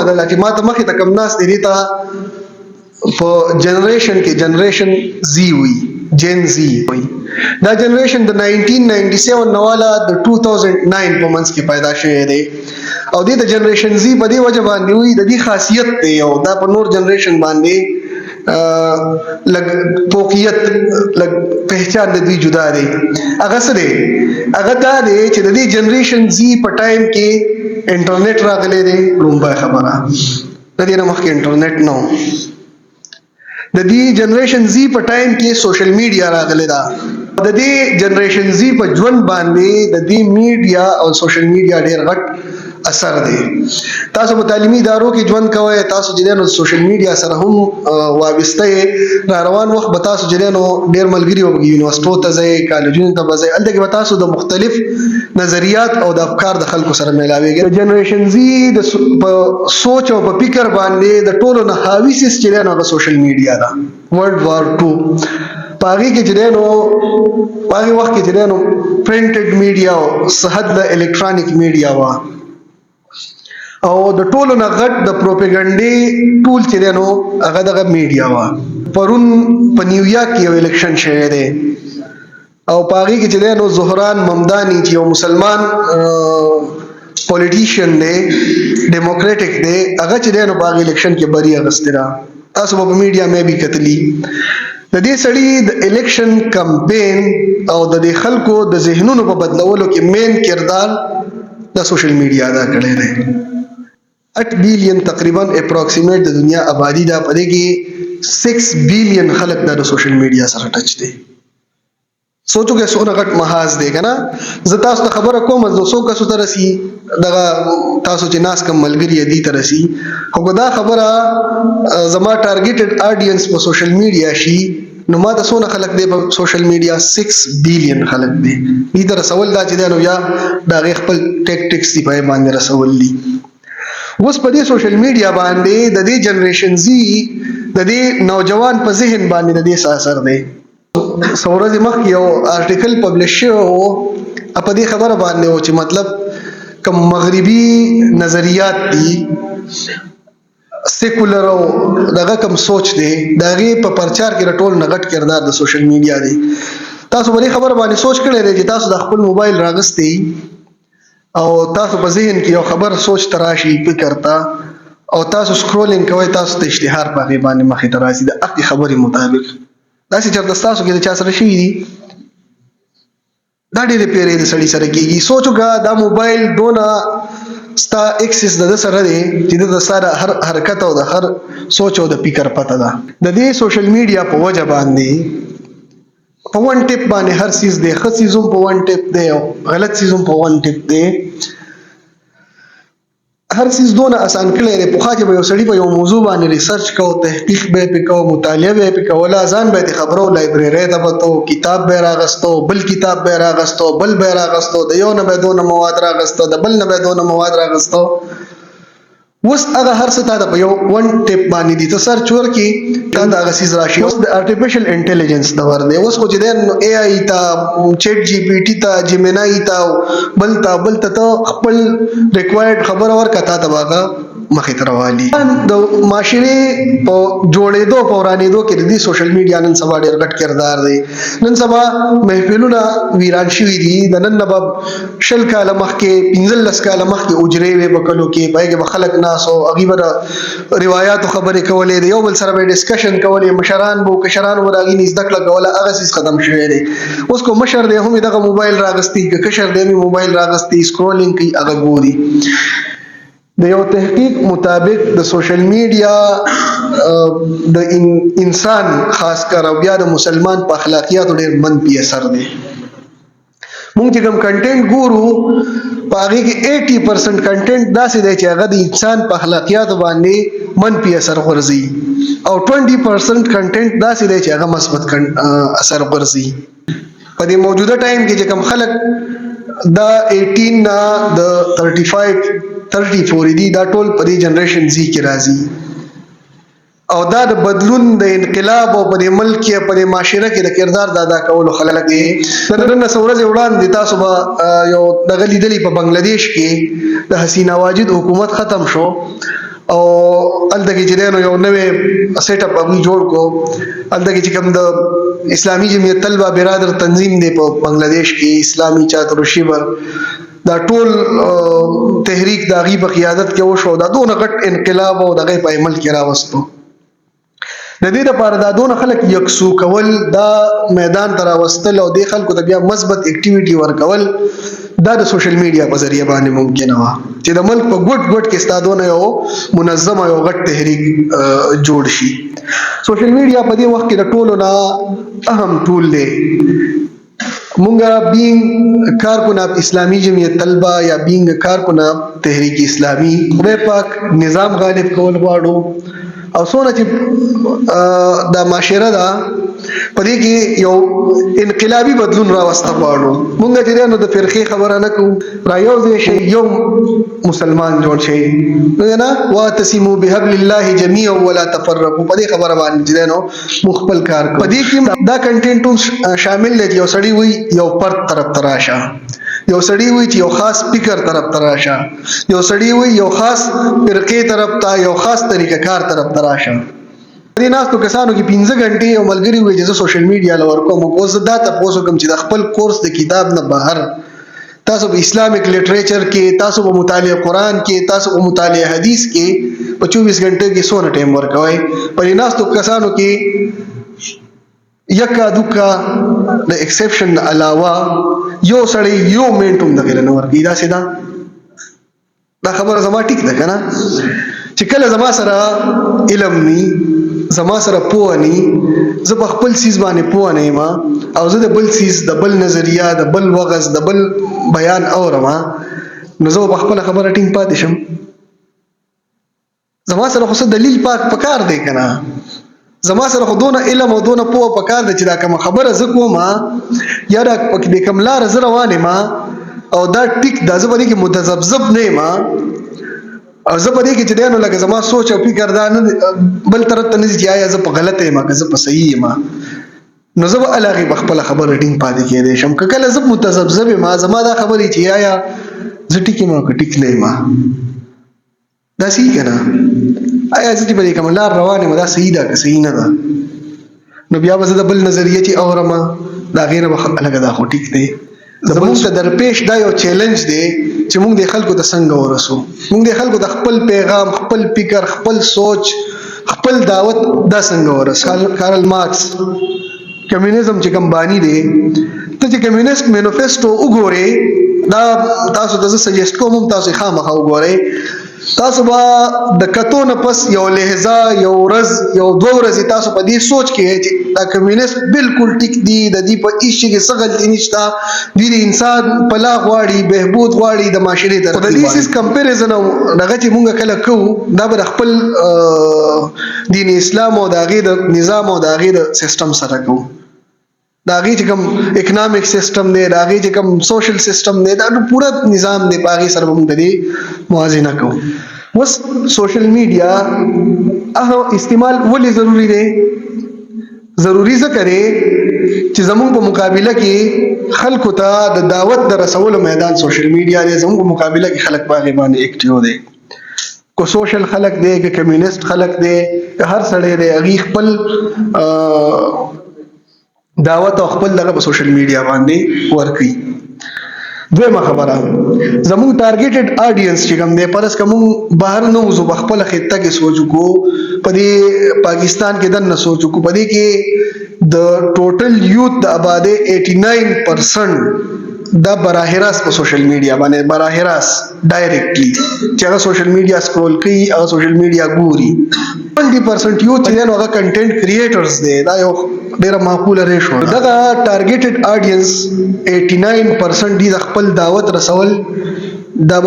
بدل چې ما ته مخې ته کم ناس دی ته په جنریشن کې جنریشن زی وي جن زی وي دا جنریشن د 1997 نواله د 2009 په منځ کې پیدا شوی دی او د جنریشن زی په دې وجه باندې وي د دې خاصیت دی او دا په نور جنریشن باندې لګ فوقیت لګ پہچان د دې جدا دی هغه څه دی هغه دا دی چې د دې جنریشن زی په ټایم کې انټرنیټ راغلی دی لومبه خبره د دې نه مخکې انټرنیټ نو د دې جنریشن زی په ټایم کې سوشل میډیا راغلی دا د دې جنریشن زی په ژوند باندې د دې میډیا او سوشل میډیا ډېر غټ اثر دی تاسو په تعلیمي ادارو کې ژوند کوئ تاسو چې نو سوشل میډیا سره هم وابسته را روان وخت به تاسو چې نو ډېر ملګری او یونیورسيټو ته ځئ کالجونو ته ځئ الته کې به تاسو د مختلف نظریات او د افکار د خلکو سره ملاويږي جنریشن زی د سوچ او په فکر باندې د ټولو نه حاوی سیس چې نو د سوشل میډیا دا ورلد وار 2 پاغي کې چې نو پاغي وخت کې چې نو پرینټډ میډیا او صحت د الکترونیک میډیا وا او د ټولو نه غټ د پروپاګاندا ټول چې نو هغه د میډیا وا پرون په نیویارک کې یو الیکشن شوی دی او پاغي کې چې نو زهران ممدانی چې یو مسلمان پولیټیشن دی ډیموکراټک دی هغه چې نو باغ الیکشن کې بری اغسترا تاسو په میډیا مې به کتلی د دې سړي د الیکشن کمپین او د خلکو د ذهنونو په بدلولو کې مین کردار د سوشل میډیا دا کړی دی 8 بلین تقریبا اپروکسیمیټ د دنیا آبادی دا پدې کې 6 بلین خلک د سوشل میډیا سره ټچ دي سوچو کې څونه غټ محاذ دی کنه زه تاسو ته خبره کوم زه څو کسو ته رسی دغه تاسو چې ناس کم ملګری دي ته رسی خو دا خبره زما ټارګټډ اډینس په سوشل میډیا شي نو ما د څونه خلک دی په سوشل میډیا 6 بلین خلک دی دې تر رسول دا چې نو یا دا خپل ټیکټکس دی په باندې رسول دي اوس په دې سوشل میډیا باندې د دې جنریشن زی د دې نوجوان په ذهن باندې د دې اثر دی سورج مخ یو آرټیکل پبلش شو په دې خبره باندې و چې مطلب کوم مغربي نظریات دي سیکولر او دغه کوم سوچ دی دغه په پرچار کې رټول نغټ کردار د سوشل میډیا دی تاسو په دې خبره باندې سوچ کړئ چې تاسو د خپل موبایل راغستې او تاسو په ذهن کې یو خبر سوچ تراشي فکر تا او تاسو سکرولینګ کوئ تاسو ته اشتهار په باندې مخې ته راځي د اخی خبرې مطابق دا چې چرته تاسو کې د چا سره شي دي دا ډېرې پیرې د سړي سره کېږي سوچو کا دا موبایل دونه ستا ایکسس د سره دی چې د سره هر حرکت او د هر سوچ او د فکر پته ده د دې سوشل میډیا په وجه باندې په ون ټیپ باندې هر چیز دی ښه چیزوم په ون ټیپ دی او غلط چیزوم په ون ټیپ دی هر چیز دونه آسان کړی دی په خاطر یو سړی په یو موضوع باندې ریسرچ کوو تحقیق به وکاو مطالعه به وکاو ولا ځان به خبرو لایبرری ته وته کتاب به راغستو بل کتاب به راغستو بل به راغستو د یو نه به دونه مواد راغستو د بل نه به دونه مواد راغستو اوس هغه هر څه ته په یو ون ټیپ باندې دي ته سرچ ورکی دا هغه سیز راشي اوس د ارټیفیشل انټيليجنس د ور دی اوس خو چې د اي اي تا چیټ جی پی ټی تا جیمینای تا بل ته خپل ریکوایرډ خبر اور کته تا واګه مخې تروالي د معاشري په جوړېدو په ورانېدو کې د دې سوشل میډیا نن سبا ډېر غټ کردار دی نن سبا محفلونه ویران شوي دي د نن نبا شل کاله مخکې 15 کاله مخکې اجرې وې بکلو کې پایګه خلک ناسو غیبه روایت خبرې کولې یو بل سره به ډسکشن کولې مشران بو کشران ورغی نږدې کړه کوله هغه سیس ختم شوی دی اوس کو مشر دی هم دغه موبایل راغستی کشر دی موبایل راغستی سکرولینګ کوي هغه ګوري د یو تحقیق مطابق د سوشل میډیا د انسان خاص کر او بیا د مسلمان په اخلاقیاتو ډېر منفي اثر دی مونږ چې کوم کنټینټ ګورو پاږي کې 80% کنټینټ داسې دی چې هغه د انسان په اخلاقیاتو باندې منفي اثر غورځي او 20% کنټینټ داسې دی چې هغه مثبت اثر غورځي په دې موجوده ټایم کې چې کوم خلک دا 18 نه د 34 دی دا ټول په دې جنریشن زی کې راځي او دا د بدلون د انقلاب او په ملک کې په معاشره کې د کردار ادا کولو خلک دي نن څورځ وړاندې تاسو به یو د غلیدلی په بنگلاديش کې د حسینا واجد حکومت ختم شو او الته کې چې نو یو نوې سیټ اپ ابي جوړ کو الته کې چې کوم د اسلامي جمعیت طلبه برادر تنظیم دی په بنگلاديش کې اسلامي چاتر شیبر دا ټول تحریک د غیب قیادت کې وشو دا دونه غټ انقلاب او دغه په عمل کې راوستو د دې لپاره دا دونه خلک یکسو کول دا میدان ته راوستل او د خلکو ته بیا مثبت اکټیویټي ورکول دا د سوشل میډیا په ذریعہ باندې ممکن و چې د ملک په ګډ ګډ کې ستادونه یو منظم یو غټ تحریک جوړ شي سوشل میډیا په دې وخت کې د ټولو نه اهم ټول دی مونږه بینګ کارکنان اسلامی جمعیت طلبه یا بینګ کارکنان تحریک اسلامی خدای پاک نظام غالب کول غواړو او څونه چې د معاشره دا پدې کې یو انقلابی بدلون راوسته غواړو مونږ چې نو د فرقې خبره نه کوو را یو ځای شي یو مسلمان جوړ شي نه واتسموا بحبل الله جميعا ولا تفرقوا پدې خبره باندې چې نو مخبل کار کوي پدې کې دا کنټینټ شامل دی یو سړی وي یو پر طرف تراشه یو سړی وي چې یو خاص فکر طرف تراشه یو سړی وي یو خاص فرقې طرف ته یو خاص طریقه کار طرف تراشه دې ناستو کسانو کې 15 غنټې یو ملګری وي چې سوشل میډیا لور کوم اوس دا تاسو کوم چې د خپل کورس د کتاب نه بهر تاسو په اسلامیک لټریچر کې تاسو په مطالعه قرآن کې تاسو په مطالعه حدیث کې په 24 غنټې کې سونه ټایم ورکوي په دې ناستو کسانو کې یکا دوکا د ایکسپشن علاوه یو سړی یو منټوم د غیر نور کی دا سیدا دا خبره زما ټیک ده کنه چې کله زما سره علم ني زما سره پوه ني زه په خپل سیس باندې پوه نه ما او زه د بل سیس د بل نظریه د بل وغز د بل بیان اورم نو زه په خپل خبره ټینګ پاتې شم زما سره خو دلیل پاک پکار دی کنه زما سره خودونه علم او دونه پوه پکار دی چې دا کوم خبره زکو ما یا دا د کوم لار زه روانه ما او دا ټیک دا زه باندې کې متذبذب نه ما او زه باندې کې چې دانو لکه زما سوچ او فکر دا نه بل طرف ته نه چې آیا زه په غلطه ما که زه په صحیح ما نو زه به الهغه بخپل خبره ټینګ پاتې کېدې شم که کله زه متذبذب ما زما دا خبرې چې آیا زه ټیک ما که ټیک نه ما دا صحیح کنه آیا چې په دې کوم لار روانه مدا صحیح ده که صحیح نه ده نو بیا به د بل نظریه چې اورما دا غیره به الګا دا خو ټیک دی زموږ ته درپېښ دا یو چیلنج دی چې موږ د خلکو د څنګه ورسو موږ د خلکو د خپل پیغام خپل فکر خپل سوچ خپل دعوت دا څنګه ورسو کارل مارکس کمیونیزم چې کوم بانی دی ته چې کمیونیست مینیفیسټو وګورئ دا تاسو ته سجیسټ کوم تاسو خامخا وګورئ تاسو با د کتو نه پس یو لهجه یو ورځ یو دوه ورځې تاسو په دې سوچ کې چې دا کمیونیست بالکل ټیک دی د دې په هیڅ کې څه غلطي نشته د انسان په لا غواړي بهبود غواړي د معاشري تر د دې سیس کمپیریزن دغه چې مونږ کله کوو دا به خپل دین اسلام او د غیر نظام او د غیر سیستم سره کوو دا غي چې کوم اکونومیک سیستم دی دا غي چې کوم سوشل سیستم دی دا پورا نظام دی پاغي سره موږ د دې موازنه کوو وس سوشل میډیا استعمال ولې ضروری دی ضروری څه کوي چې زموږ په مقابله کې خلکو ته د دعوت د رسولو میدان سوشل میډیا دی زموږ په مقابله کې خلک باغ باندې اکټیو دی کو سوشل خلک دی که کمیونیست خلک دی که هر سړی دی هغه خپل دعوت او خپل دغه په سوشل میډیا باندې ورکي دویمه خبره زموږ ټارګیټډ اډینس چې کوم دی پرس کوم بهر نه وزو خپل خطه کې سوچو کو په دې پاکستان کې دنه سوچو کو په دې کې د ټوټل یوت د آبادی 89% دا براه راست په سوشل میډیا باندې براه راست ډایرکټلی چې هغه سوشل میډیا سکرول کوي هغه سوشل میډیا ګوري 20% یوت چې هغه کنټینټ کریئټرز دی دا یو ډیره معقوله ریشو دا ټارګیټډ اډینس 89% دی د خپل دعوت رسول دا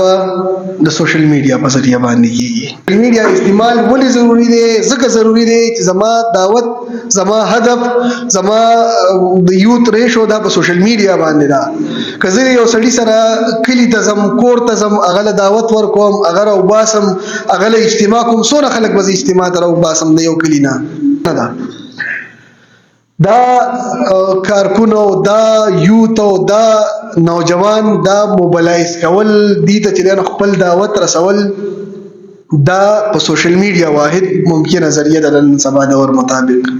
د سوشل میډیا په ذریعہ باندې کیږي میډیا استعمال ولې ضروری دی ځکه ضروری دی چې زما دعوت زما هدف زما د یوت ریشو دا په سوشل میډیا باندې دا کزه یو سړی سره کلی تزم کور تزم اغله دعوت ورکوم اگر او باسم اغله اجتماع کوم سونه خلک وځي اجتماع تر او باسم د یو کلی نه دا دا کارکونو دا یوت او دا نوجوان دا موبلایز کول دي ته چې خپل دعوت رسول دا په سوشل میډیا واحد ممکنه ذریعہ د نن سبا دور مطابق